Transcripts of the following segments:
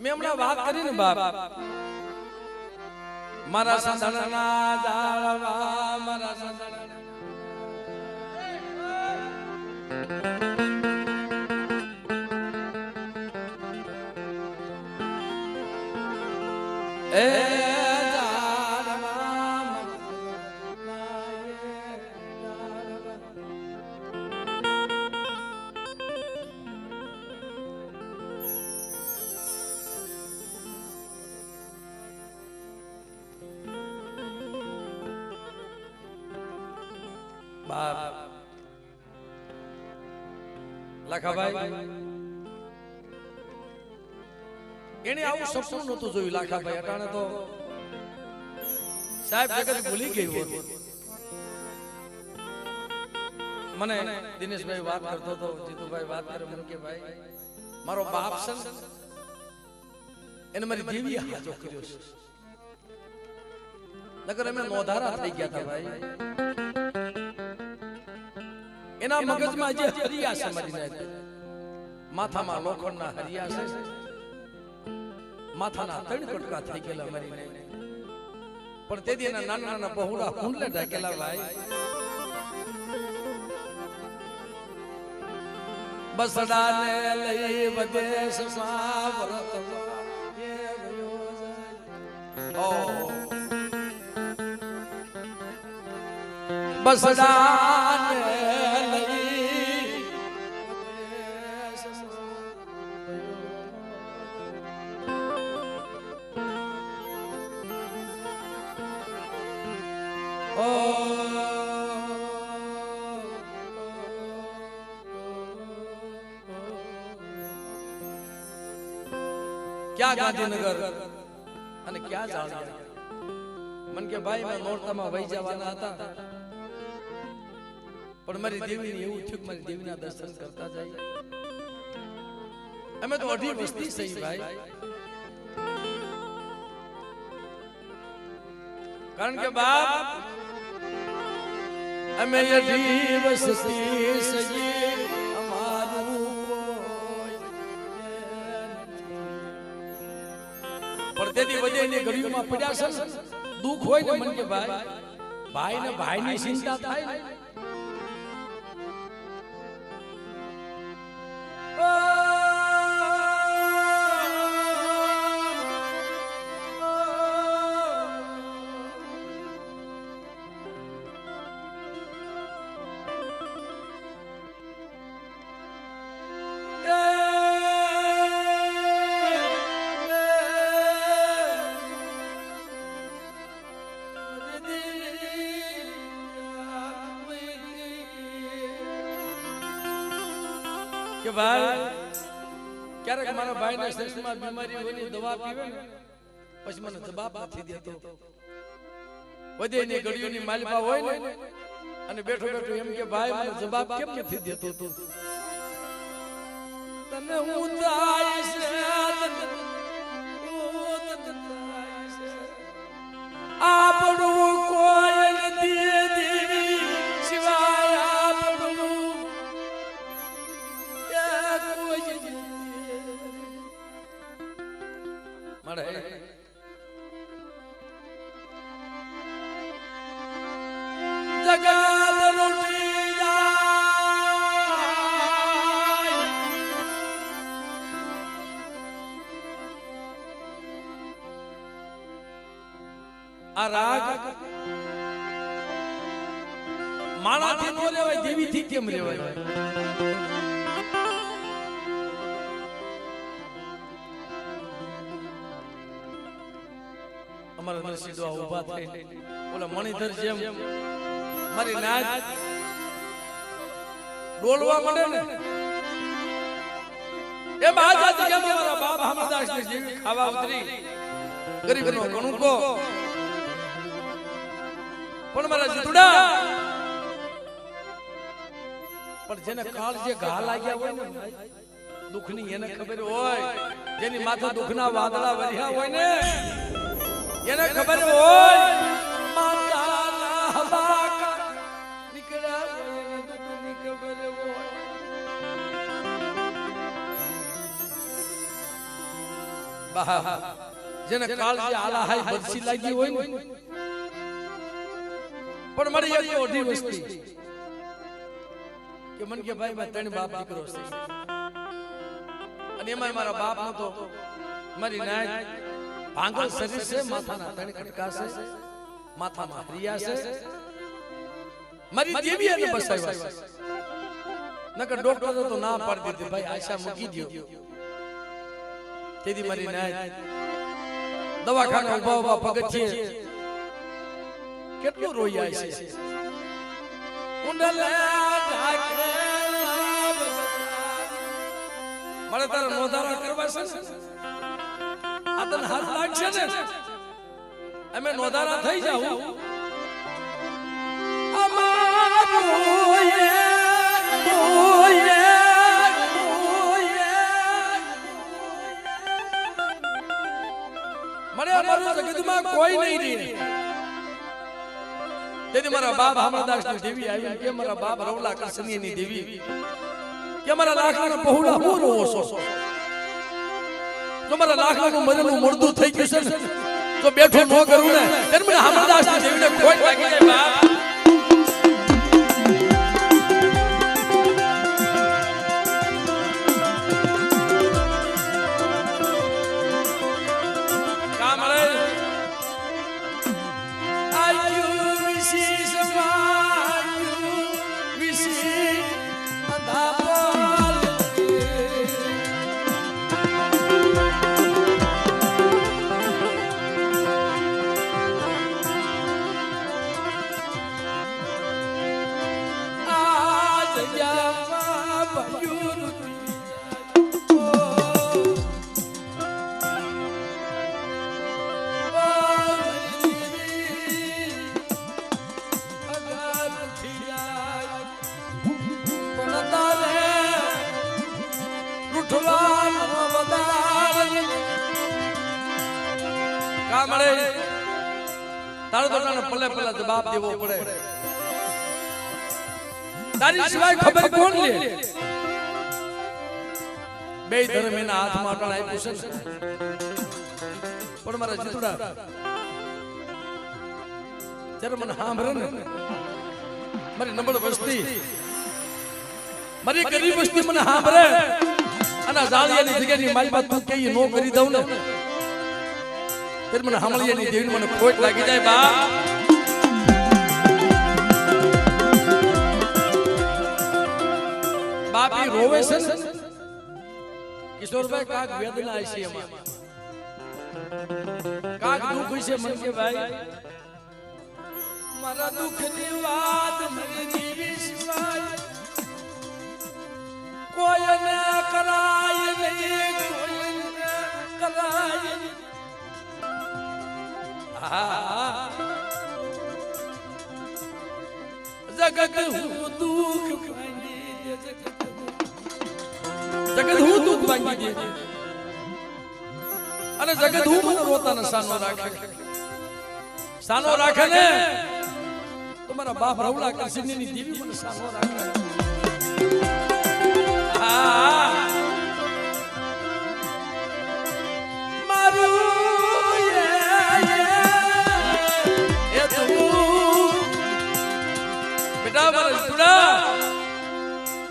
મેં હમણાં વાત કરી ને બાપ મારા સંસારના જાળવા મારા સંસારના એ બાપ લાખાભાઈ એને આવું સપનું નહોતું જોયું લાખાભાઈ અટાણે તો સાહેબ જગત ભૂલી ગયું હતું મને દિનેશભાઈ વાત કરતો હતો જીતુભાઈ વાત કરે મને કે ભાઈ મારો બાપ છે એને મારી દેવી હાજો કર્યો છે નકર અમે નોધારા થઈ ગયા હતા ભાઈ એના મગજમાં જે હરિયા છે મારી નાય માથામાં લોખંડના હરિયા છે માથાના ત્રણ કટકા થઈ ગયેલા મારી નાય પણ તે દીના નાના નાના બહુડા કુંડલે ઢાકેલા ભાઈ બસડાને લઈ વિદેશમાં વરતમાં એ ગયો જાય ઓ બસડાને क्या गांधीनगर અને ક્યાં જાણ્યા મન કે ભાઈ મેં નોરતામાં વહી જવાના હતા પણ મારી દેવીને એવું થયું મારી દેવીના દર્શન કરતા જાય અમે તો અઢી વસ્તી સહી ભાઈ કારણ કે બાપ અમે અઢી વસ્તી સહી અમારું પણ તેથી વધેની ઘડીઓમાં પડ્યા છે દુઃખ હોય ને મન કે ભાઈ ને ભાઈની ચિંતા થાય ને કે ભાઈ ક્યારેક મારા ભાઈના શરીરમાં બીમારી હોય દવા પીવે ને પછી મને જવાબ નથી દેતો વધેની ઘડીઓની માલપા હોય ને અને બેઠો બેઠો એમ કે ભાઈ મને જવાબ કેમ નથી દેતો તું તને હું થાય છે આપણું કોઈ નથી દેવી સિવાય જગત લૂટી જાય આ રાગ માણાથી નો લેવાય દેવીથી કેમ લેવાય અમારા નરસિંહ ઉભા થઈ ઓલા મણિધર જેમ મારી નાચ ડોલવા મળે ને એ બાજા જગ્યા મારા બાપ હમદાસ ની જેવી ખાવા ઉતરી ગરીબનો કણુકો પણ મારા જીતુડા પણ જેને કાળ જે ઘા લાગ્યા હોય ને દુઃખની એને ખબર હોય જેની માથે દુઃખના વાદળા વર્યા હોય ને એને ખબર હોય માતાના હવા નીકળ્યા દુઃખની ખબર હોય બા જેને કાળજી આલા હાઈ બરસી લાગી હોય ને પણ મારી એક ઓઢી વસ્તી કે મન કે ભાઈ મેં ત્રણ બાપ દીકરો છે અને એમાં મારા બાપ નો તો મારી નાય ભાંગલ શરીર છે માથાના ત્રણ કટકા છે માથામાં હરિયા છે મારી દેવી એને બસાવ્યા છે નકર ડોક્ટર તો ના પાડી દીધી ભાઈ આશા મૂકી દો તેથી મારી નાય દવાખાના ઉભા ઉભા પગથિયે કેટલું રોઈ આય છે મારે તારા નોંધારા કરવા છે આ તને હાથ લાગશે ને અમે નોંધારા થઈ જાવ મને અમારું જગતમાં કોઈ નહીં રહે તેથી મારા બાપ હામરદાસ ની દેવી આવી કે મારા બાપ રવલા કૃષ્ણની ની દેવી કે મારા લાખના પહોળા હું રોવો છો જો મારા લાખનું મરેલું મરદું થઈ ગયું છે ને તો બેઠો ન કરું ને ત્યારે મને હામરદાસ ની દેવીને કોઈ લાગી જાય બાપ તારો તો પલે પલે જવાબ દેવો પડે તારી સિવાય ખબર કોણ લે બે ધર્મ એના હાથમાં અટણ આપ્યું છે પણ મારા જીતુડા જ્યારે મને સાંભળે ને મારી નબળ વસ્તી મારી ગરીબ વસ્તી મને સાંભળે અને જાળિયાની જગ્યાની મારી વાત તું કઈ નો કરી દઉં ને फिर મને હામળિયાની દેવીને મને ખોટ લાગી જાય બા બાપી રોવે છે કિશોરભાઈ કાક વેદના છે એમાં કાક દુખ છે મન કે ભાઈ મારા દુખની વાત મને જીવી સિવાય કોઈને કરાય નહીં કોઈને કરાય જગત હું દુઃખ ભાંગી દે જગત હું દુઃખ ભાંગી દે અને જગત હું મને રોતાને સાનો રાખે ને તમારા બાપ રવલા કૃષ્ણની દેવી મને સાનો રાખે મારું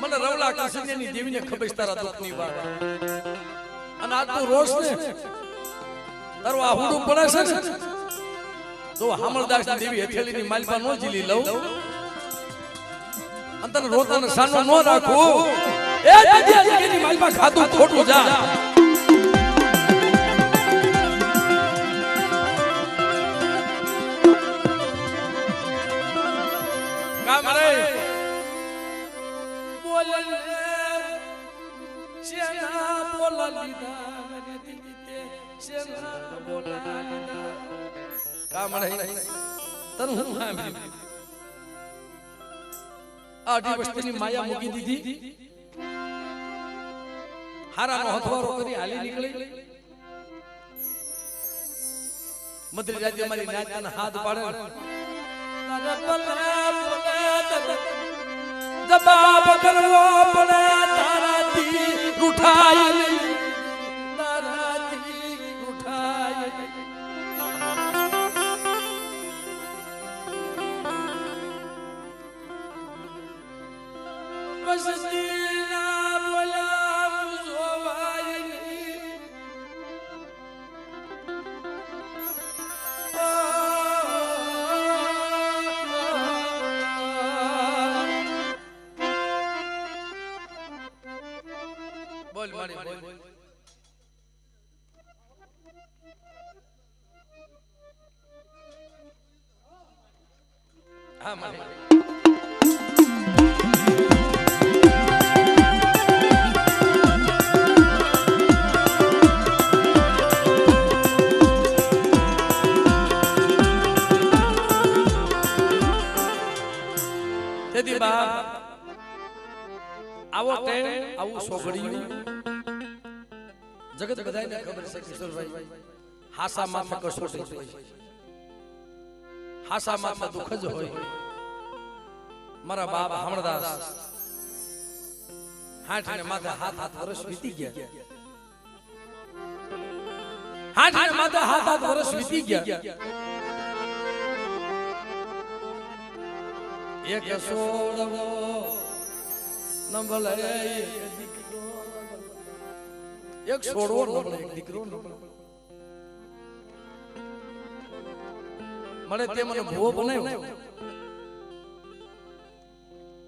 મને રવલા કૃષ્ણની દેવીને ખબર તારા દુઃખની વાત અને આ તું રોષ ને તારું આ હુડું પડે છે ને જો હામરદાસની દેવી હેઠેલીની માલપા નો જીલી લઉં અને તને રોતાને સાનો નો રાખું એ જગ્યાની માલપા ખાતું ખોટું જા કામ રે માયા મૂકી દીધી હારાનો હથવારો કરી હાલી નીકળી મધરી રાજ્ય મારી નાચના હાથ પાડે જવાબ કરવો પડે તારાથી રૂઠાય તારાથી મારી બોલ હા મારી તેથી બાપ આવો ટેણ આવું સોગડિયું જગત બધાને ખબર છે કિશોરભાઈ હાસા માથે કસોટી હોય હાસા માથે દુઃખ જ હોય મારા બાપ હમણદાસ હાઠને માથે હાથ વર્ષ વીતી ગયા હાઠને માથે હાથ વર્ષ વીતી ગયા એક સોડવો નંબલે એક સોડવો નંબલે એક દીકરો મને તે મને ભૂવો બનાવ્યો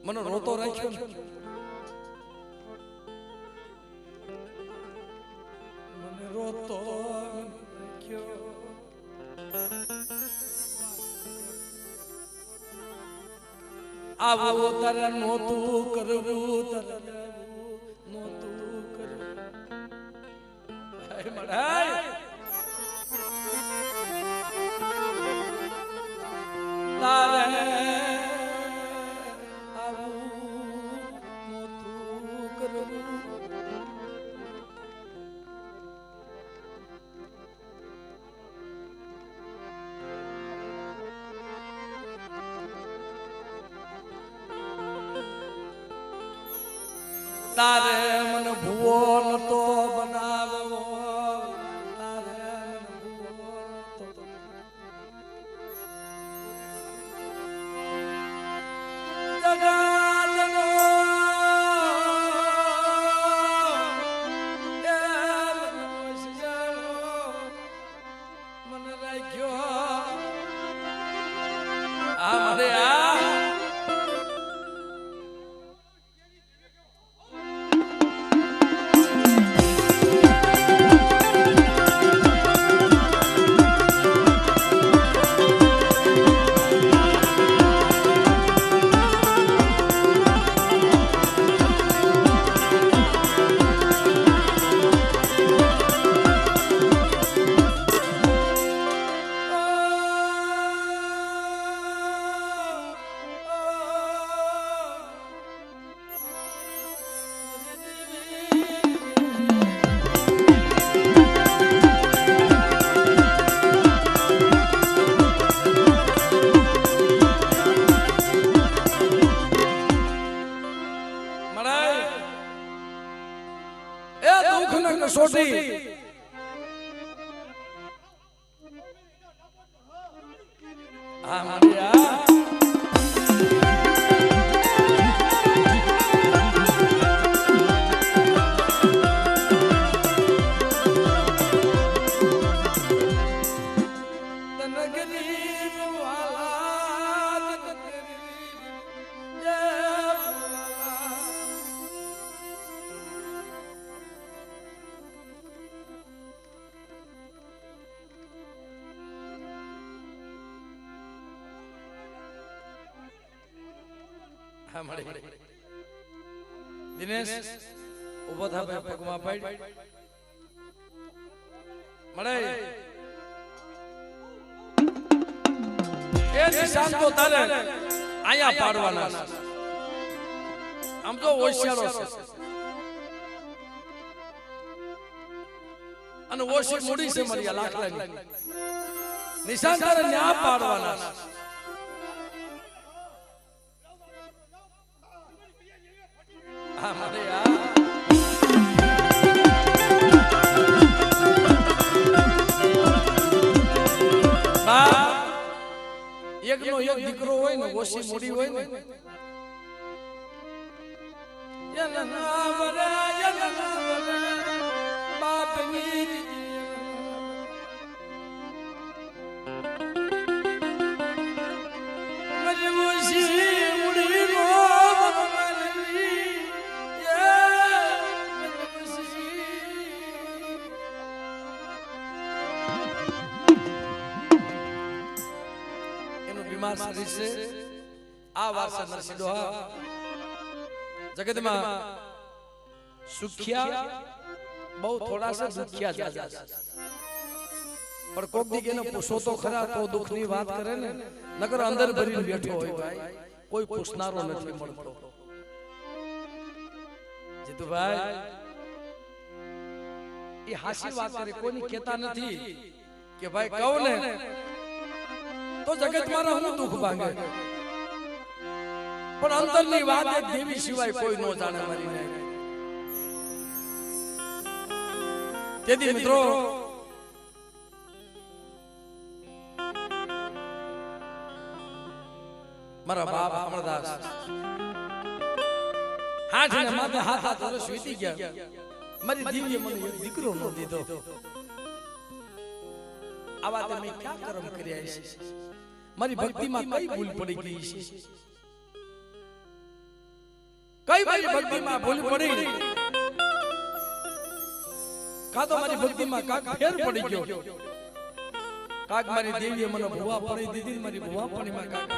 મને રોતો રાખ્યો મને રોતો રાખ્યો આવો તારે નોતું કરવું તારે નોતું કરવું મડાય તારે આવું નોતું કરવું તારે મને ભૂવો નતો બનાવવો તારે મને ભૂવો નતો જગાડનો મને રાખ્યો આ મારે કસોટી આ મારી દિનેશ ઉભો થા ભાઈ પગમાં પડ મળે એ નિશાન તો તારે આયા પાડવાના આમ તો હોશિયારો છે અને ઓછી મૂડી છે મરિયા લાખલાની નિશાન તારે ન્યા પાડવાના એક નો એક દીકરો હોય ને ઓછી મૂડી હોય ને બીમાર શરીર છે આ વારસા નરસિંહ દોહા જગતમાં સુખ્યા બહુ થોડા છે દુખ્યા જાજા છે પણ કોક દી કેને પૂછો તો ખરા તો દુઃખની વાત કરે ને નગર અંદર ભરીને બેઠો હોય ભાઈ કોઈ પૂછનારો નથી મળતો જીતુભાઈ એ હાસી વાત કરે કોઈની કહેતા નથી કે ભાઈ કહો ને તો જગત મારા હું દુઃખ ભાંગે પણ અંતરની વાત એક દેવી સિવાય કોઈ ન જાણે મારી નહીં તેથી મિત્રો મારા બાપ અમરદાસ હાથ ને માથે હાથ વર્ષ વીતી ગયા મારી દિવ્ય મને એક દીકરો ન દીધો આવા તે મેં ક્યાં કર્મ કર્યા છે મારી ભક્તિમાં કઈ ભૂલ પડી ગઈ છે કઈ મારી ભક્તિમાં ભૂલ પડી કા તો મારી ભક્તિમાં કાક ફેર પડી ગયો કાક મારી દેવીએ મને ભુવા પડી દીધી મારી ભુવા પડીમાં કાક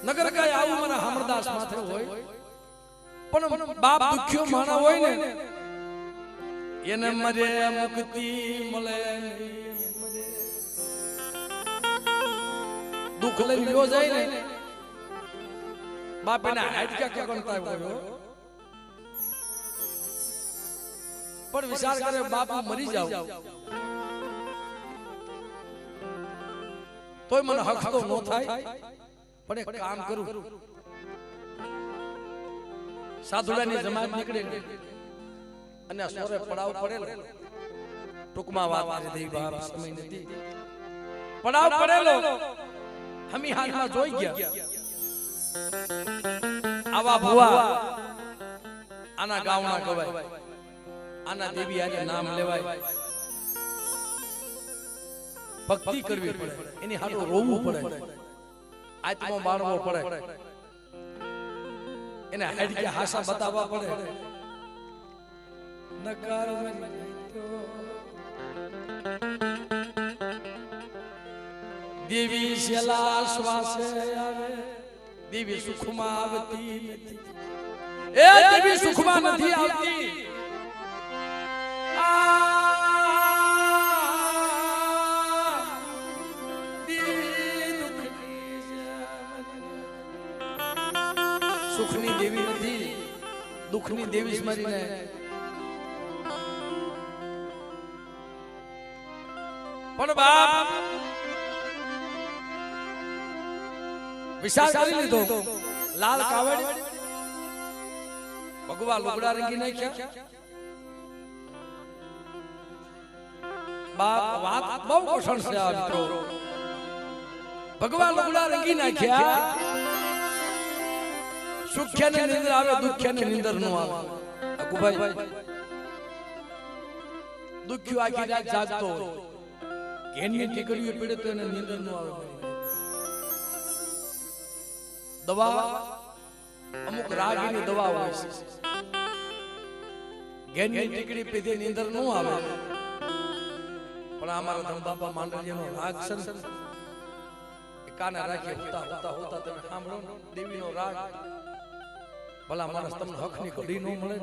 નગર કાય આવું મને અમરદાસ માથે હોય પણ બાપ દુખ્યો માણા હોય ને એને મરે મુક્તિ મળે દુઃખ લઈ લ્યો જાય ને બાપ એના હાડકા કે ગણતા હોય પણ વિચાર કરે બાપ મરી જાવ તોય મને હક તો ન થાય પણ એક કામ કરું સાધુડાની જમાત નીકળે અને સોરે પડાવ પડેલો ટૂંકમાં વાત કરી દઈ બાપ સમય નથી પડાવ પડેલો હમી હાલમાં જોઈ ગયા આવા ભુવા આના ગાવના કવાય આના દેવી આજે નામ લેવાય ભક્તિ કરવી પડે એની હારું રોવું પડે આત્મા બાળવો પડે એને હાડકે હાસા બતાવવા પડે નકાર દેવી શેલા શ્વાસે આવે દેવી સુખમાં આવતી નથી એ દેવી સુખમાં નથી આવતી સુખની દેવી નથી દુઃખની દેવી જ મારીને પણ બાપ વિચાર કરી લીધો લાલ કાવડ ભગવા લુગડા રંગી નાખ્યા બાપ વાત બહુ કઠણ છે આ મિત્રો ભગવા લુગડા રંગી નાખ્યા સુખ્યા ને નિંદર આવે દુખ્યા ને નિંદર નો આવે અકુભાઈ દુખ્યો આખી રાત જાગતો ઘેરની ટીકડીઓ પીડે તો એને નિંદર નો આવે દવા અમુક રાગીની દવા હોય છે ઘેરની ટીકડી પીધે નિંદર નો આવે પણ અમારા ધમબાપા માંડલિયાનો રાગ છે કાને રાખી હોતા હોતા હોતા તમે સાંભળો દેવીનો રાગ ભલા માણસ તમને હકની ઘડી ન મળે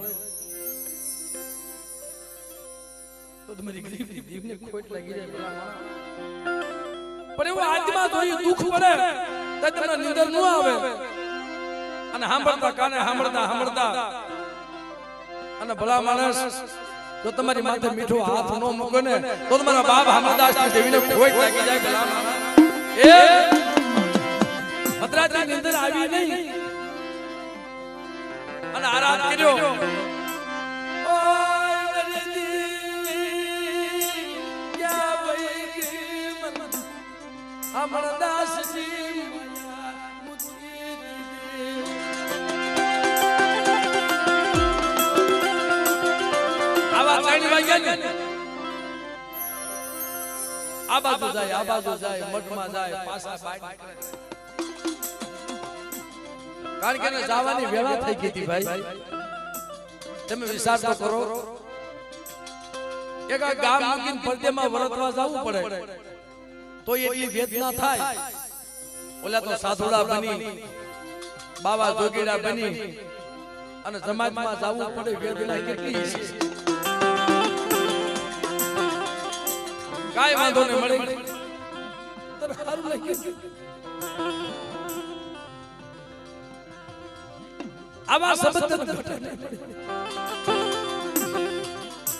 તો તમારી ગરીબની દીવને ખોટ લાગી જાય ભલા માણસ પણ એવું આત્મા જોઈ દુઃખ પડે તો તમને નિંદર ન આવે અને સાંભળતા કાને સાંભળતા અને ભલા માણસ જો તમારી માથે મીઠો હાથ ન મૂકે ને તો તમારા બાપ અમરદાસની દેવીને ખોટ લાગી જાય ભલા માણસ એ મદ્રાસની નિંદર આવી નહીં અને આરામ કર્યો અમરદાસજી આવા 3 વાગ્યા ને આ બાજુ જાય મઠમાં જાય પાછા બાઈક કારણ કે જવાની વેળા થઈ ગઈ હતી ભાઈ તમે વિચાર તો કરો એક ગામ મૂકીને પરદેમાં વરતવા જવું પડે તો એટલી વેદના થાય. ઓલા તો સાધુડા બની, બાવા જોગીડા બની અને સમાજમાં જવું પડે, વેદના કેટલી છે. કાઈ વાંધો નહીં, મળે તને સારું લાગે. આવા શબ્દ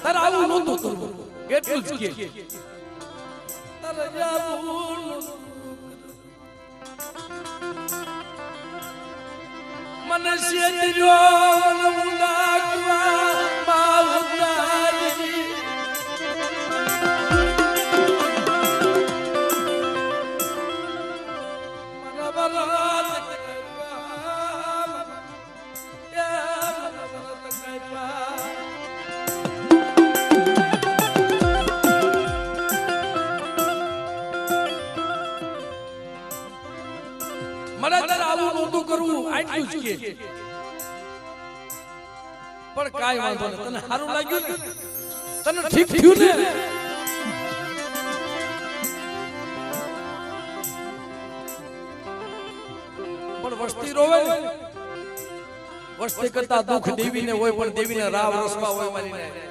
તારે આવું નહોતું કરવું, એટલું જ કે તારે જાવું મને શેતર્યો મુંડાકવા માવતારી મારા બરાત મને તારે આવું નહોતું કરવું, આટલું જ કે. પણ કાઈ વાંધો નહીં, તને સારું લાગ્યું ને, તને ઠીક થયું ને. પણ વસ્તી રોવે ને, વસ્તી કરતા દુઃખ દેવીને હોય, પણ દેવીને રાવ રસવા હોય મારીને.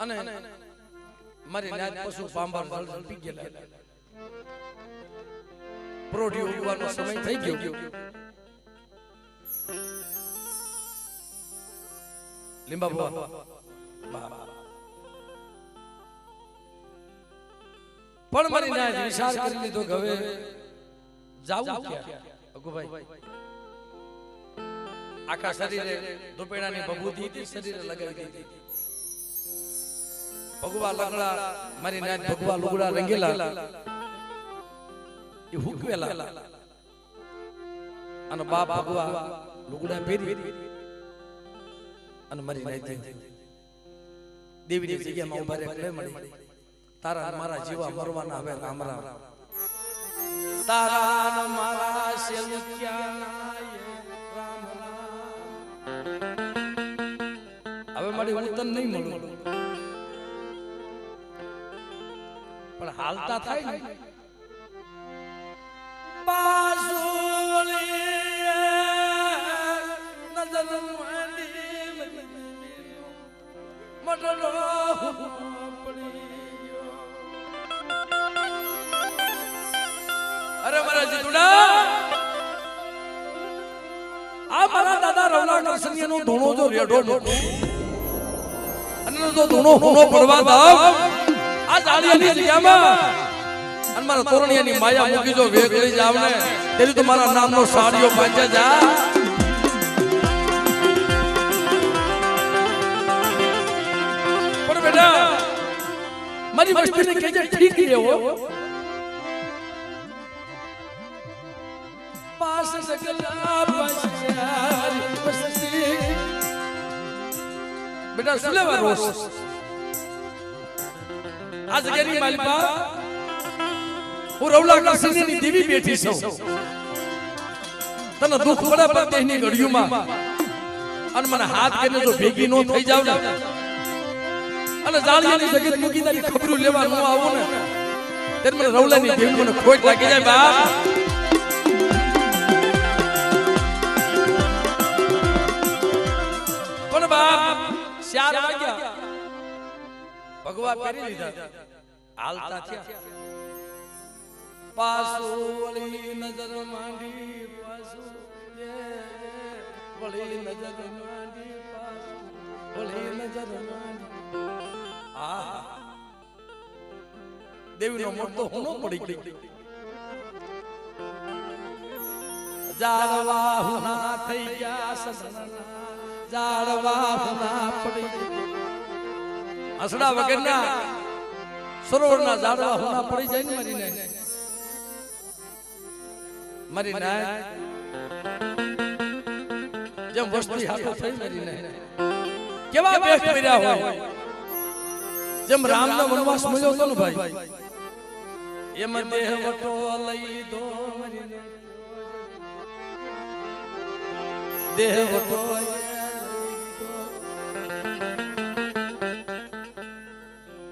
અને મારી નાત પશુ પાંબર પી ગયેલા, પ્રોઢી ઉગવાનો સમય થઈ ગયો. લીંબા બાબા પણ મારી નાત વિચાર કરી લીધો કે હવે જાવું ક્યાં. અગુભાઈ આખા શરીરે દુપેડાની ભભૂતિ હતી, શરીરે લગાવી દીધી. ભગવા લગડા મારી નાત ભગવા લુગડા રંગેલા એ હુકવેલા અને બાપ ભગવા લુગડા પહેરી અને મારી નાત દેવીની જગ્યામાં ઉભા રહે. મળી તારા મારા જીવા મરવાના હવે રામ રામ. તારા મારા સેવક્યાના રામ રામ. હવે મારી હું તને નહીં મળું, પણ હાલતા થાય ને. પાસોલી નજર માંડી મટલો પડી. અરે મારા જીતુડા, આ મારા દાદા રવલા નરસિંહનો ધૂણો જો રેડો મોટો અને જો ધૂણો હુનો પડવા દાવ આ જાળિયાની જગ્યામાં અને મારા તોરણિયાની માયા મૂકી જો વેગ લઈ જાવ ને, તેરી તો મારા નામનો સાડીઓ બાંધ્યા જા. પણ બેટા મારી વસ્તીને કહેજે ઠીક રહેવો. પાસ સગલા પાસરી બેટા સુલેવા રોસ આ જગ્યાની માલપા હું રવલા નરસિંહની દેવી બેઠી છું. તને દુઃખ પડે પણ તેની ઘડીઓમાં અને મને હાથ કરીને જો ભેગી નો થઈ જાવ ને અને જાળિયાની જગત મૂકી તારી ખબરું લેવા ન આવું ને, ત્યારે મને રવલાની દેવી મને ખોટ લાગી જાય. બાપ પણ બાપ 4 વાગ્યા ભગવા પહેરી લીધા, હાલતા થયા. પાસુ વળી નજર માંડી, પાસુ વળી નજર માંડી, પાસુ વળી નજર માંડી. આ દેવીનો મોટો હોનો પડી ગઈ. જાળવા હુના થઈ ગયા સસના, જાળવા હુના પડી હસડા વગરના સરોવરના ઝાડવા હોના પડી જાય ને મારી નાય જેમ વસ્તી હાથો થઈ મારી નાય કેવા બેઠ કર્યા હોય જેમ રામનો વનવાસ મળ્યો હતો ને ભાઈ એમ દેહ વટો લઈ દો મારી દેહ વટો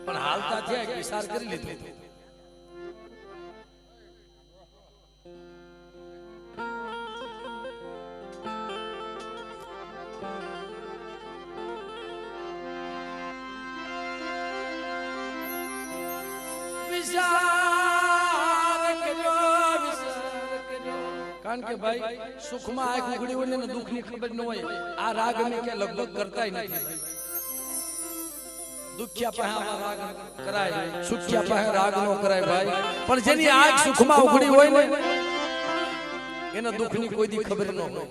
પણ હાલતા થયા વિચાર કરી લીધો કારણ કે ભાઈ સુખમાં આંખ ઉઘડી હોય ને દુઃખની ખબર ન હોય આ રાગ અમે કે લગભગ કરતાય નથી દુખ્યા પાસે રાગ કરાય સુખ્યા પાસે રાગ નો કરાય ભાઈ પણ જેની આંખ સુખમાં ઉઘડી હોય ને એના દુઃખની કોઈ દી ખબર ન હોય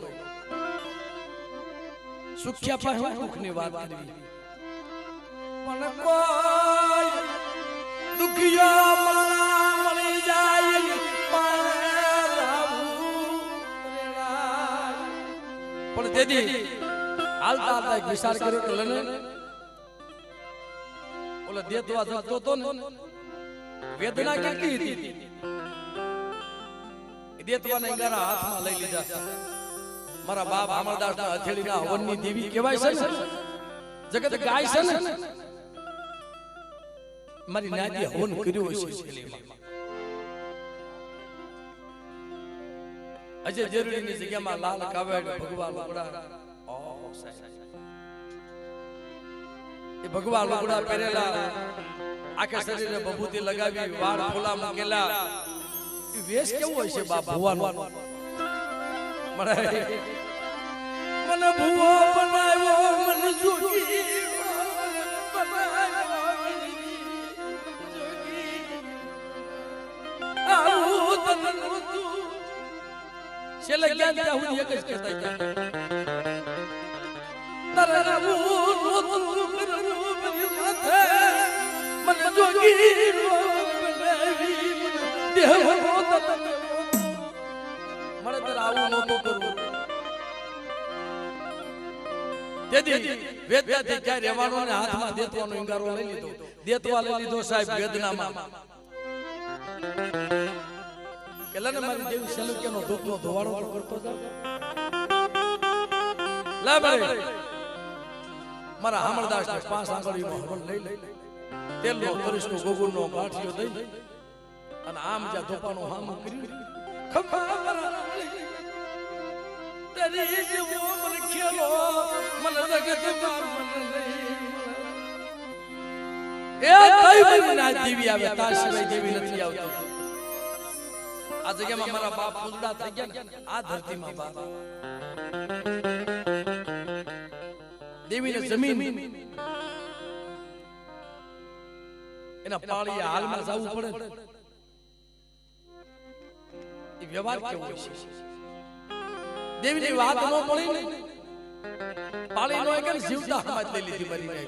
સુખ્યા પાસે દુઃખની વાત કરવી પણ કોઈ દુખિયા મારા મળી જાય પણ તેથી હાલતા હાલતા એક વિચાર કર્યો કે લને ઓલા દેતવા જતો તો ને વેદના કેટલી હતી દેતવાના ઈંગારા હાથમાં લઈ લીધા મારા બાપ અમરદાસના હથેળીના હવનની દેવી કહેવાય છે ને જગત ગાય છે ને મારી નાતી હવન કર્યું હશે શૈલીમાં અજય જરૂરીની જગ્યામાં લાલ કાવડ ભગવાન લુગડા એ ભગવાન લુગડા પહેરેલા આખા શરીરે બબૂતી લગાવી વાળ ફૂલા મૂકેલા એ વેશ કેવો હોય છે બાપ ભગવાન મને ભુવો બનાવ્યો મને જોગી છેલ્લે ક્યાં ત્યાં હું એક જ કહેતા ગયા તરરુ માથે મન જોગી બનાવી દેહ મને તર આવું નહોતું કરવું તેથી વેદનાથી ક્યાં રહેવાનું ને હાથમાં દેતવાનો ઈંગારો લઈ લીધો દેતવા લઈ લીધો સાહેબ વેદનામાં કેલાને મારી દેવી સલુક્યનો ધોકનો ધોવાળો કરતો જાવ લા ભાઈ મારા અમરદાસને 5 આંગળીનો હવન લઈ તેલનો તરીસનો ગોગુરનો ગાંઠિયો દઈ અને આમ જા ધોપાનો હામ કર્યું ખબર તેરી જેવો મન ખેલો મન જગતમાં મન નહીં એ કઈ બના દેવી આવે તાર સિવાય દેવી નથી આવતી આ જગ્યામાં મારા બાપ પૂજડા થઈ ગયા ને આ ધરતીમાં બાપ દેવીને જમીન એના પાળીએ હાલમાં જવું પડે એ વ્યવહાર કેવો છે દેવીની વાત ન પડી ને પાળી નો કે જીવતા હાથ લઈ લીધી મરી ગઈ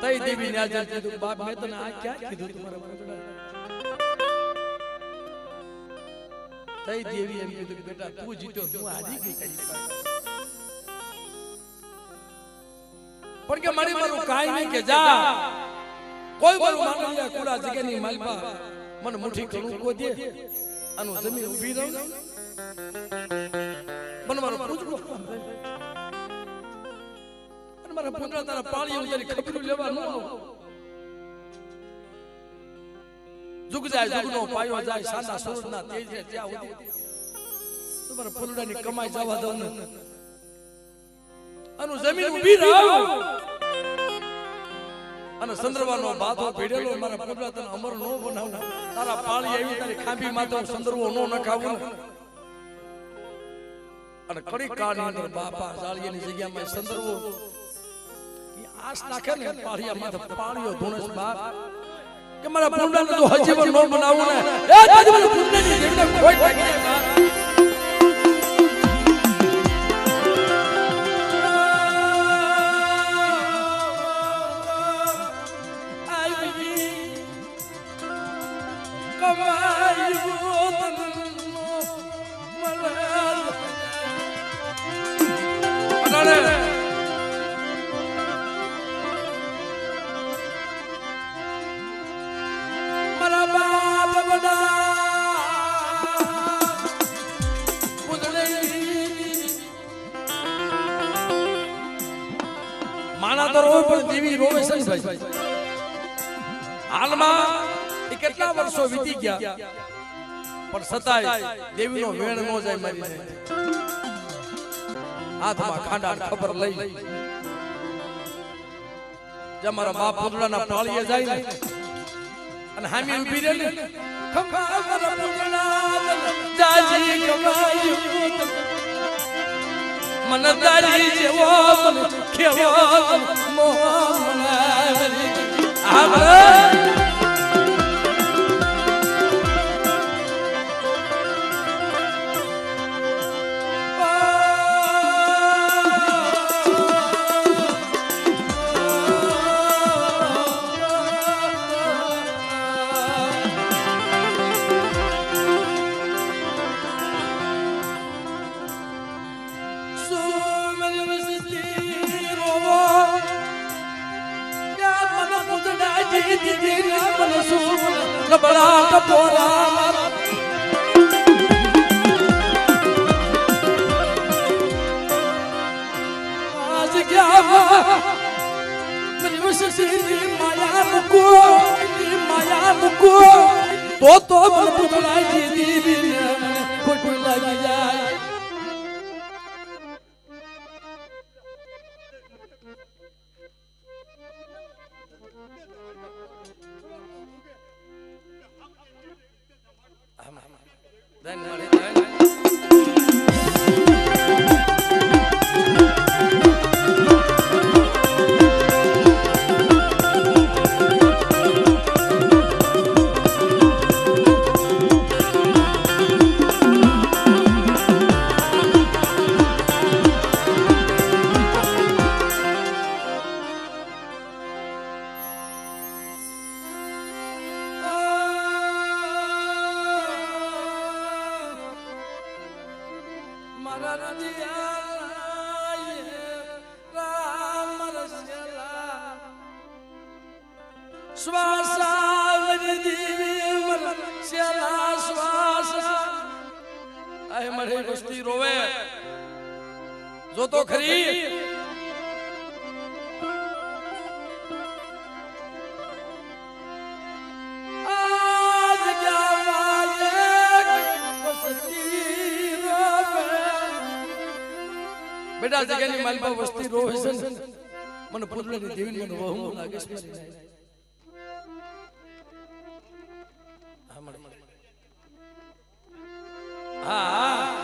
તઈ દેવી ને આજે કીધું બાપ મેં તને આ ક્યાં કીધું તમારા પૂજડા તઈ દેવી એમ કીધું કે બેટા તું જીત્યો તું હારી ગઈ કરી પણ કે મારી મારું કાઈ નહીં કે જા કોઈ મારું માંગલિયા કુડા જગ્યાની માલપા મને મુઠ્ઠી કણું કો દે આનું જમીન ઊભી રહું મને મારો પૂજડો અને મારા પૂજડા તારા પાળી ઉતારી ખબરું લેવા ન આવ જુગ જાય જુગનો પાયો જાય સાંડા સૂરજના તેજ ને ત્યાં ઉડી તમારા પૂરડાની કમાઈ જવા દો ને અનુ જમીન ઊભી રહો અને સંદર્વાનો બાધો ભેડેલો મારા પૂરડા તને અમર નો બનાવ તારા પાળી આવી તારી ખાંભી માથે સંદર્વો નો નખાવું અને કડી કાની અંદર બાપા જાળીની જગ્યામાં સંદર્વો ઈ આસ નાખે ને પાળિયા માથે પાણીઓ ધોણસ બાપ કે મારા પૂરડાને તો હજીવન નો બનાવું ને એ તારી મને પૂરડાની દેવને કોઈ ઠાકી ના પ્રમાણે મારા બાપ બધા માણા તો રોવે પણ દેવી રોવે છે ભાઈ. હાલમાં કેટલા વર્ષો વીતી ગયા પણ છતાંય દેવીનો વેણ ન જાય મારીને. હાથમાં ખાંડા ખબર લઈ જે મારા બાપ પૂતળાના પાળીએ જાય ને અને હામી ઊભી રહે ને ખંભા મારા પૂતળા જાજી કમાયું મન તારી જેવો મન કેવો મોહ મનાવરી આમરા કબડા કપોરા આજ ગયા મારી વસતી માયા મુકો તો મને પુતળા દીદી ખોટું લાગી જાય. વસ્તી રોવે જો તો ખરી આજ બેટા જગ્યાની માલપા વસ્તી રોવે છે મને પૂતળાની દેવી મને બહુ લાગે છે. હા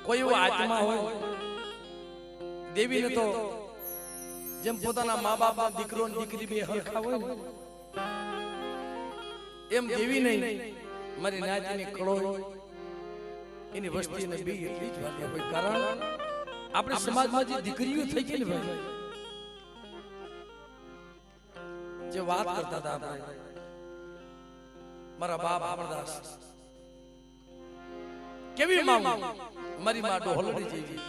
કોઈ એવો આત્મા હોય દેવીને તો જેમ પોતાના મા બાપ દીકરો અને દીકરી બે હરખા હોય એમ દેવી નહીં મારી નાતીની કળો એની વસ્તીને બે એટલી જ વાલી હોય. કારણ આપણે સમાજમાં જે દીકરીઓ થઈ ગઈ ને ભાઈ જે વાત કરતા હતા આપણે મારા બાપ અમરદાસ કેવી માં મારી માં ડોહલડી જેવી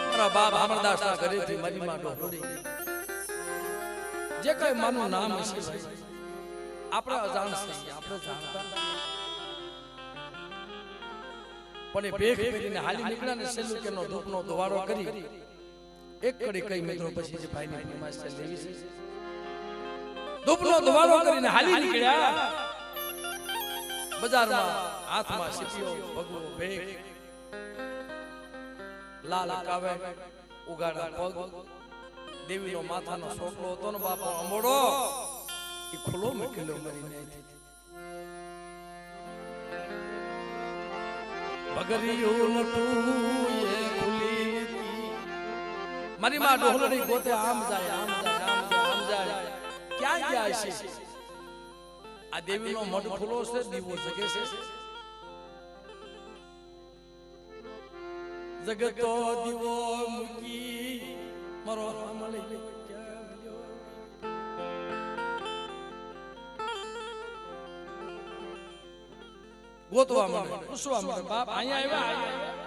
મારા બાપ અમરદાસ ના ઘરેથી મારી માં ડોહલડી જે કઈ માનું નામ હશે ભાઈ આપણે અજાણ છીએ આપણે જાણતા પણ એ ભેખ પહેરીને હાલી નીકળ્યા ને સેલું કેનો ધૂપનો ધોવાળો કરી એક કડી કઈ મિત્રો પછી જે ભાઈની ફરમાઈશ લેવી છે ધૂપનો ધોવાળો કરીને હાલી નીકળ્યા બજારમાં હાથમાં સીપીઓ ભગવો ભેખ લાલ કાવે ઉગાડા પગ દેવીનો માથાનો સોકલો હતો ને બાપો અમોડો એ ખુલ્લો મૂકેલો મરીને બગરિયું નટું એ ખુલી મારી માં ડોહલડી ગોતે આમ જાય આમ જાય આમ જાય આમ જાય ક્યાં ગયા છે આ દેવીનો મઢ ખુલ્લો છે દીવો જગે છે જગતો દીવો મૂકી મારો મળી ગોતવા મને પૂછવા મને બાપ અહીંયા આવ્યા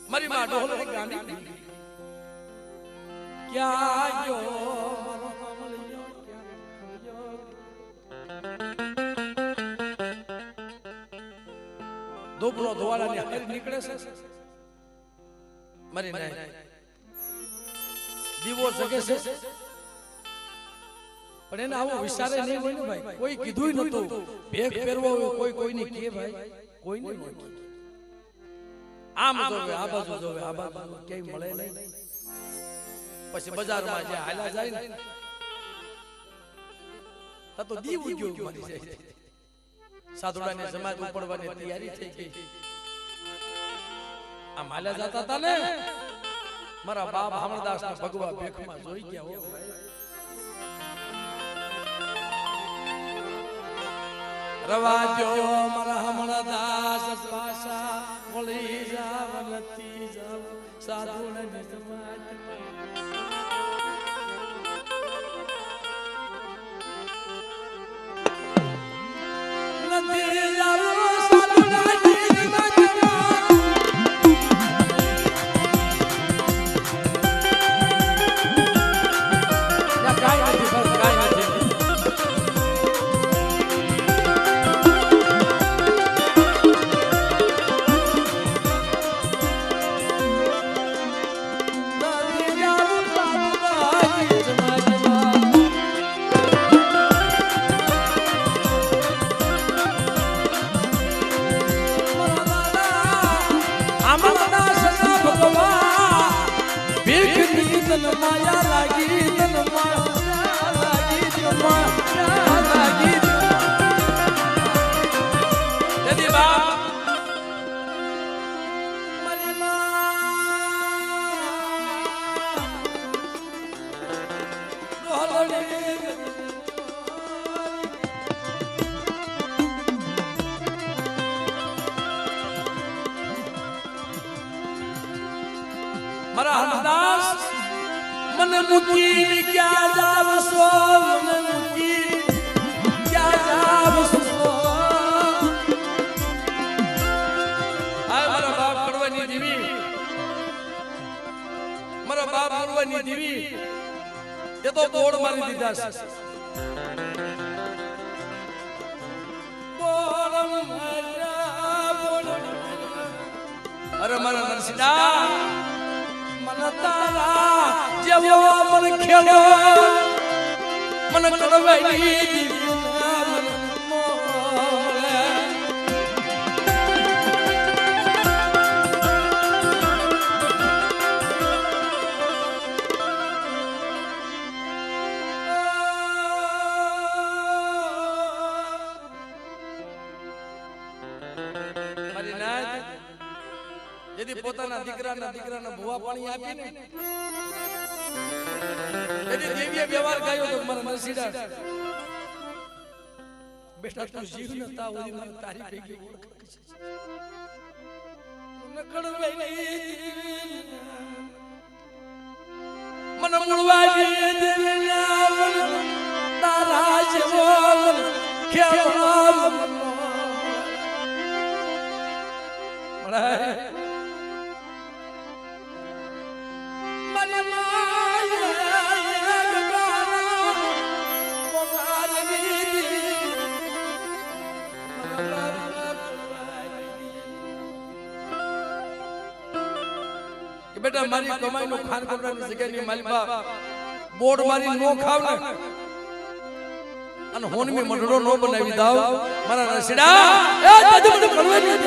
મારી માં ઢોલની ગાંડી ક્યાં ગયો મારો મળી ગયો દોબરો ધોવાળાની હરી નીકળે છે મારી નહીં દીવો જગે છે પણ એને આવો વિચારે નહીં હોય ને ભાઈ કોઈ કીધું નતું ભેગ પહેરવો હોય કોઈ કોઈની કે ભાઈ કોઈ નહીં આમ જોવે આ બાજુ જોવે આ બાજુ ક્યાંય મળે નહીં પછી બજારમાં જે હાલા જાય ને તો દીવ ઉદ્યોગ મરી જાય સાધુડાને સમાજ ઉપડવાની તૈયારી થઈ ગઈ આ માલા જતા હતા ને મારા બાપ હમણદાસ ના ભગવા ભેખમાં જોઈ ગયા હો રવાજો મારા હમણદાસ પાસા મળી જાવ નથી જાવ સાધુને સમાજ નથી જાવ સાધુને માયા લાગી તન માયા લાગી તન માયા લાગી જદી બાપ મારી માં મારા હરદાસ મને મૂકી ક્યાં જાવ છો મને મૂકી ક્યાં જાવ છો આ મારા બાપ કડવાની દેવી મારા બાપ કડવાની દેવી એ તો બોડ મારી દીધા છે અરે મારા નરસિંહા મન તારા જેવો મન ખેલો મન કડવાઈ દીધા મન મોલે મારી નાથ यदि પોતાના દીકરાના ભુવા પાણી આપીને यदि દેવીએ વ્યવહાર ગાયો તો મારા નરસિંહા બેટા તું જીવ ન તા ઓલી મને તારી ભેગી નકડવે મન મુળવાજી દેવીના મન તારા જેવો ખેલો મળે બેટા મારી કમાઈ નું ખાન કરવાની જગ્યાની માલબા બોર્ડ મારી નો ખાવ ને અને હોનમી મઢડો નો બનાવી દાવ મારા નરસિંહા એ તાજુ મને કળવાની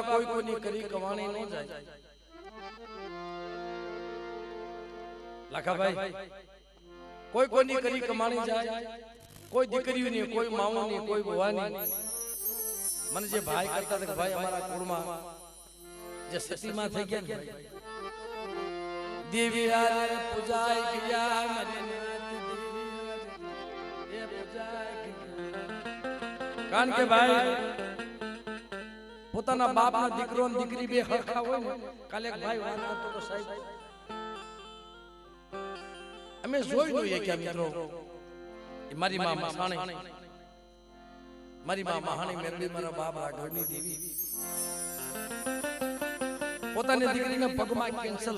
કોઈ કોઈની કરી કમાણી ન જાય લાખાભાઈ કોઈ કોઈની કરી કમાણી જાય કોઈ દીકરીઓની કોઈ માઓની કોઈ ભવાની મને જે ભાઈ કરતા હતા કે ભાઈ અમારા કુળમાં જે સતીમાં થઈ ગયા ને દેવી આરે પૂજાય ગયા મને એ પૂજાય કારણ કે ભાઈ પોતાના બાપના દીકરો અને દીકરી બે હરખા હોય ને કાલે એક ભાઈ વાત કરતો તો સાહેબ અમે જોઈ લઈએ કે મિત્રો મારી માં મહાણી મારી માં મહાણી મેરડી મારા બાપ આગળની દેવી પોતાની દીકરીને પગમાં કેન્સર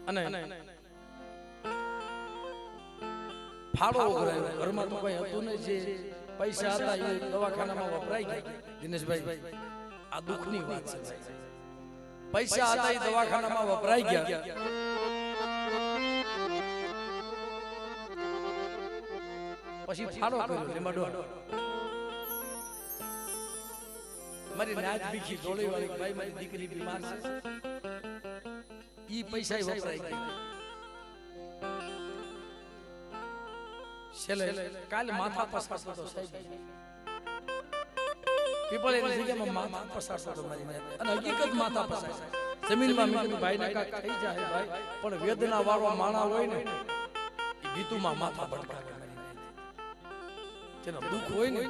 અને ફાળો ઉઘરાયો ઘરમાં તો કઈ હતું ને જે પૈસા હતા એ દવાખાનામાં વપરાઈ ગયા દિનેશભાઈ આ દુઃખની વાત છે પૈસા હતા એ દવાખાનામાં વપરાઈ ગયા પછી ફાળો કર્યો લીમડો મારી નાચ ભીખી ડોળી વાળી ભાઈ મારી દીકરી બીમાર છે ઈ પૈસા વપરાઈ ગયા છેલ્લે કાલે માથા પસારતો તો સાહેબ પીપલ એની જગ્યામાં માથા પસારતો તો મારી અને હકીકત માથા પસાર જમીનમાં મેં ભાઈ ના કાક થઈ જાય ભાઈ પણ વેદના વાળો માણા હોય ને એ ગીતુમાં માથા ભટકાવે જેનો દુઃખ હોય ને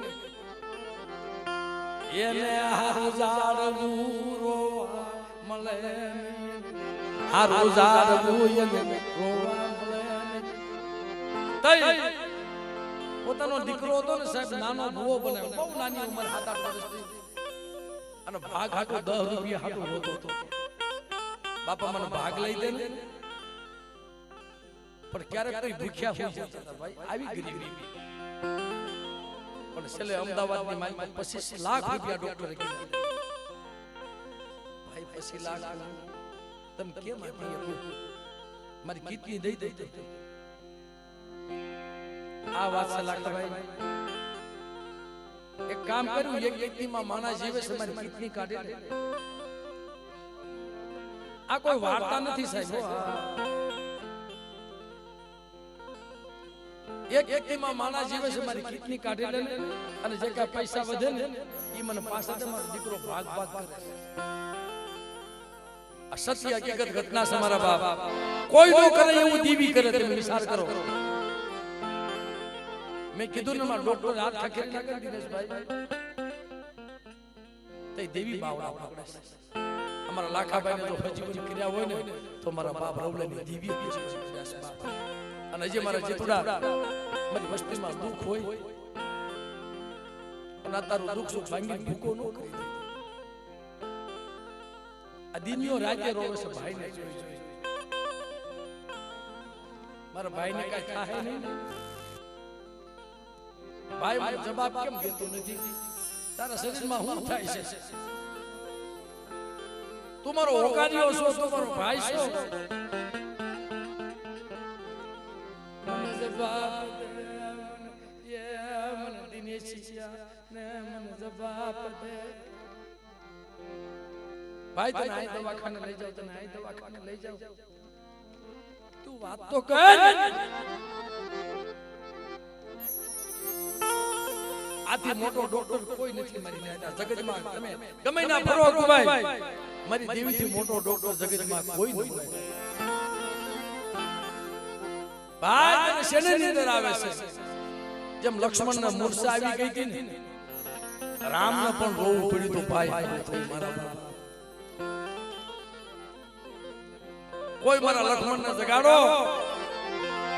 એને હારું ઝાડવું રોવા મળે હારું ઝાડવું એને રોવા મળે તઈ પોતાનો દીકરો હતો ને સાહેબ નાનો ભૂવો બનાવ્યો બહુ નાની ઉંમર 7-8 વર્ષની અને ભાગ હાટો 10 રૂપિયા હાટો રોતો હતો બાપા મને ભાગ લઈ દે ને પણ ક્યારેક કોઈ ભૂખ્યા હોય જતા ભાઈ આવી ગરીબી પણ છેલ્લે અમદાવાદની માલિક 25 લાખ રૂપિયા ડોક્ટરે કીધા ભાઈ 25 લાખ તમે કેમ આપી મારી કિડની દઈ દઈ આ વાત છે લાખાભાઈ એક કામ કર્યું એક વ્યક્તિમાં માણા જીવે છે મારી કિડની કાઢી દે આ કોઈ વાર્તા નથી સાહેબ એક વ્યક્તિમાં માણા જીવે છે મારી કિડની કાઢી લે અને જે કાંઈ પૈસા વધે ને એ મને પાછા દે મારો દીકરો ભાગ ભાગ કરે આ સત્ય હકીકત ઘટના છે મારા બાપ કોઈ નો કરે એવું દીવી કરે તમે વિચાર કરો મેં કીધું ને મારા ડોક્ટર હાથ ખખેરી ના કરી દિનેશભાઈ તે દેવી બાવડા પકડે છે અમારા લાખાભાઈને જો હજીવન કર્યા હોય ને તો મારા બાપ રવલાની દેવી અને હજી મારા જેટલા મારી વસ્તીમાં દુઃખ હોય અને તારું દુઃખ સુખ ભાંગી ભૂકો ન કરી દે. આ દિનનો રાજ્ય રોવે છે ભાઈને જોઈ. મારા ભાઈને કઈ થાય નહીં. ભાઈ મને જવાબ કેમ દેતો નથી? તારા શરીરમાં શું થાય છે? તું મારો હોકારીઓ છો, તું મારો ભાઈ છો. મને જવાબ દે, મને દિનેશિયા ને મને જવાબ દે. ભાઈ તને આ દવાખાને લઈ જાવ, તને આ દવાખાને લઈ જાવ. તું વાત તો કર. આથી મોટો ડોક્ટર કોઈ નથી મારી જગતમાં. તમે ગમે ના ફરો ભાઈ, મારી દેવીથી મોટો ડોક્ટર જગતમાં કોઈ નથી. ભાઈ તને શેની નીંદર આવે છે? જેમ લક્ષ્મણના મૂર્છા આવી ગઈ હતી ને, રામને પણ રોવું પડ્યું તો ભાઈ મારા કોઈ મારા લક્ષ્મણને જગાડો,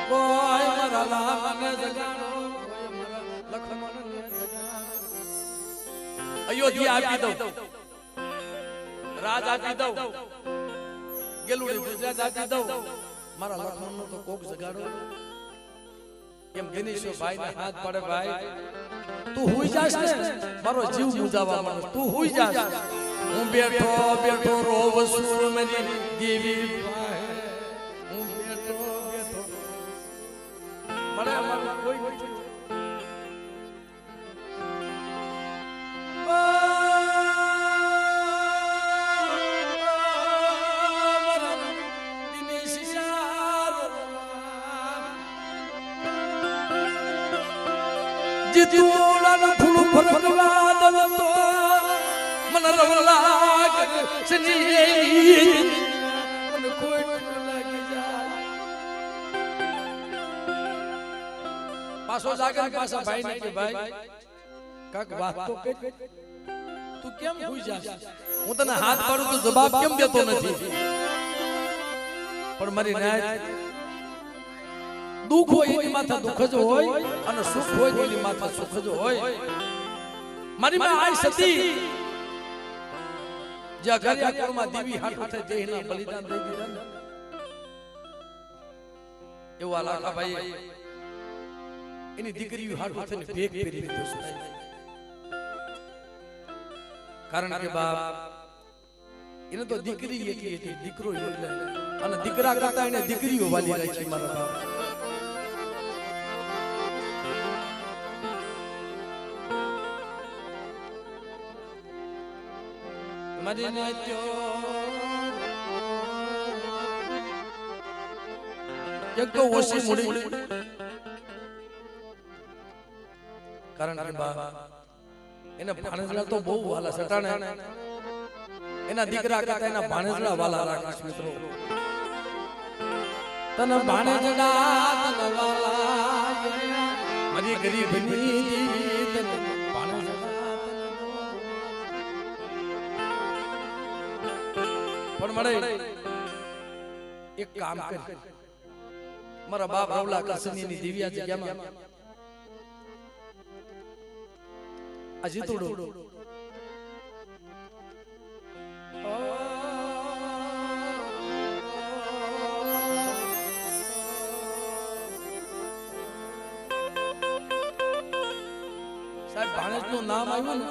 કોઈ મારા રામને જગાડો, કોઈ મારા લક્ષ્મણને જગાડો. અયોધ્યા આપી દઉં, રાજ આપી દઉં, ગેલુડી ગુજરાત આપી દઉં, મારા લક્ષ્મણનો તો કોક જગાડો. એમ ગણેશો ભાઈને હાથ પડે. ભાઈ તું હુઈ જાશ ને, મારો જીવ મુજાવા માંડે. તું હુઈ જાશ, હું બેઠો બેઠો રોવ સુર મેરી દેવી. હું બેઠો બેઠો મને અમારું કોઈ નથી. જીતુડાના ફૂલ ફરકવા દવ તો મન રવલા કરે સની મન કોઈ લાગી જાય. પાછો જાગે પાછા ભાઈ ને કે ભાઈ કાક વાત તો કે તું કેમ ભૂઈ જાસ? હું તને હાથ પાડું તો જવાબ કેમ દેતો નથી? પણ મારી નાય દુઃખ હોય એની માથે દુઃખ જ હોય, અને સુખ હોય એની માથે સુખ જ હોય. મારી માં આઈ સતી જે અગરિયા કુળમાં દેવી હાટુ થઈ દેહના બલિદાન દઈ દીધા ને, એવા લાખા ભાઈ એની દીકરીઓ હાટુ થઈને ભેગ પહેરી લીધો છે. કારણ કે બાપ એને તો દીકરી એટલી હતી, દીકરો એટલે, અને દીકરા કરતા એને દીકરીઓ વાલી રાખી મારા બાપ. મારી નાત્યો એક તો ઓછી મૂડી. કારણ કે બા એને ભાણેજલા તો બહુ વાલા સટાણે, એના દીકરા કરતા એના ભાણેજલા વાલા રાખે. મિત્રો તને ભાણેજલા તને વાલા મારી ગરીબની તને ભાણેજલા. પણ મળે એક કામ કર, મારા બાપ રવલા કાસનીની દિવ્યા જગ્યામાં આ જીતુડો સાહેબ ભાણેજનું નામ આવ્યું ને,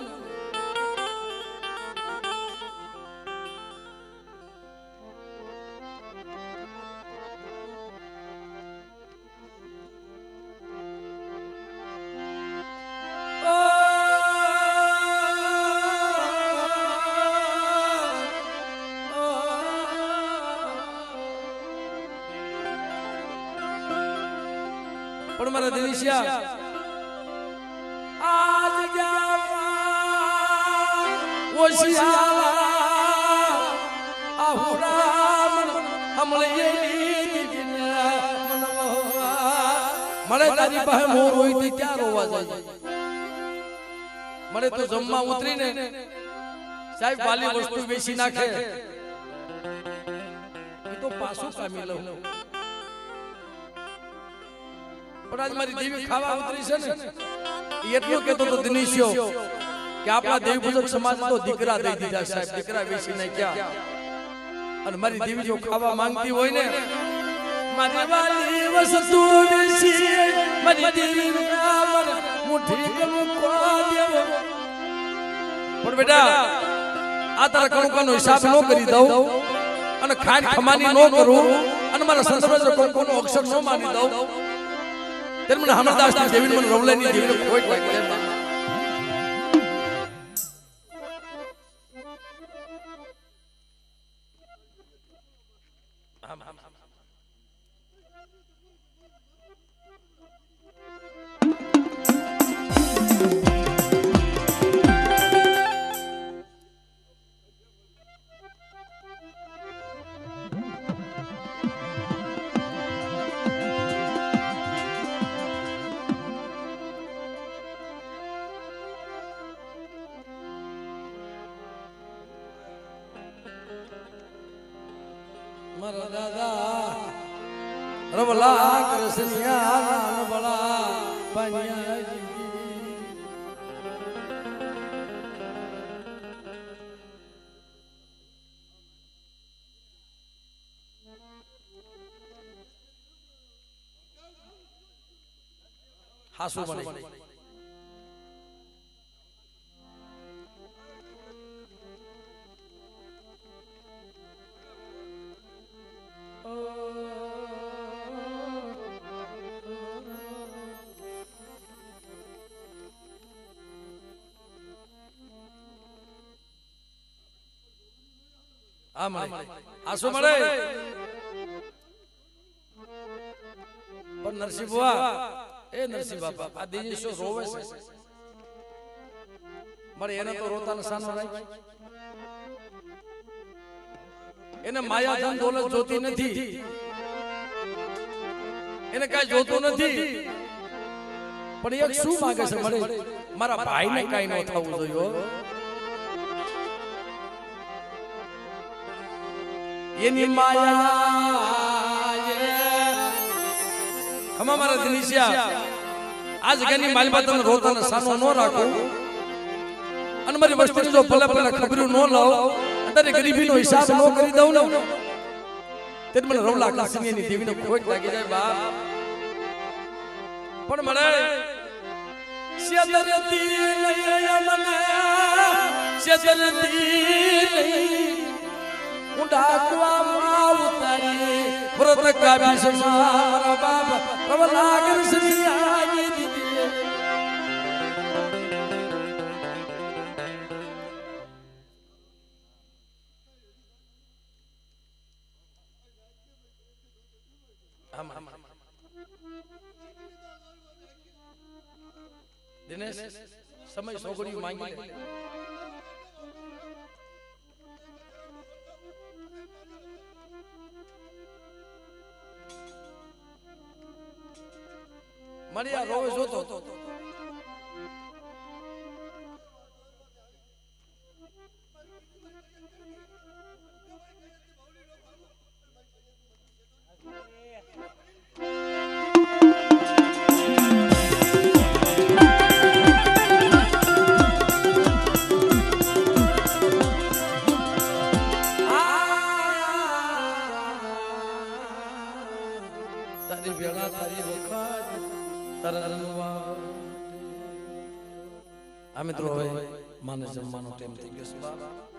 પણ મારા દિનેશિયા આજ ગયા ઓશિયા આહુરા હમણે મળે તારી પાસે મોર હોય તો ક્યાં રોવા જાય? મળે તો જમવા ઉતરીને સાહેબ વાલી વસ્તુ વેચી નાખે, એ તો પાછું કામી લઉં. પણ આજ મારી દેવી ખાવા ઉતરી છે ને, એટલું કેતો તો દિનેશિયો કે આપણા દેવપૂજક સમાજ તો દીકરા દઈ દીધા સાહેબ, દીકરા વેચીને ક્યાં. અને મારી દેવી જો ખાવા માંગતી હોય ને, મારી વાલી વસ્તુ વેચી મારી દેવી મુઠ્ઠી કનું કો દેવો. પણ બેટા આ તારા કણુકાનો હિસાબ ન કરી દઉં અને ખાન ખમાની ન કરું અને મારા સંદર્ભે કોનો અક્ષર ન માની દઉં, ત્યારે મને હમણાદાસની દેવી મને રવલાની દેવીને ખોટ લાગી જાય. મારા દાદા રવલા કૃષ્ણિયા બળા પનિયાજી હાસુ બને. આસુ મળે પણ નરસિંહ બુઆ એ નરસિંહ બાપા આ દેશો રોવે છે મળે એને તો રોતાનો સાનો રાખ. એને માયા ધન દોલત જોતી નથી, એને કઈ જોતું નથી, પણ એક શું માંગે છે મળે મારા ભાઈને કઈ ન થવું જોઈએ. એની માયા ખમા મારા દિનિશિયા આ જગ્યાની માલમાં તમે રોતાને સાનો ન રાખો અને મારી વસ્તીને જો ભલે ભલે ખબરું ન લાવ અત્યારે ગરીબીનો હિસાબ ન કરી દઉં ને તે મને રવલા કાસિયાની દેવીને ખોટ લાગી જાય બાપ. પણ મળે શેતરતી નહીં મને શેતરતી ડાકવામાં ઉતારી વ્રત કાબી સમારા બાબા રવલા કૃષ્ણિયા દીદી. દિનેશ સમય સોગડિયું માંગી લે. મળ્યા રોવે જોતો તારી વેળા તારી વખત આ મિત્રો હવે માને જમવાનો ટાઈમ થઈ ગયો છે.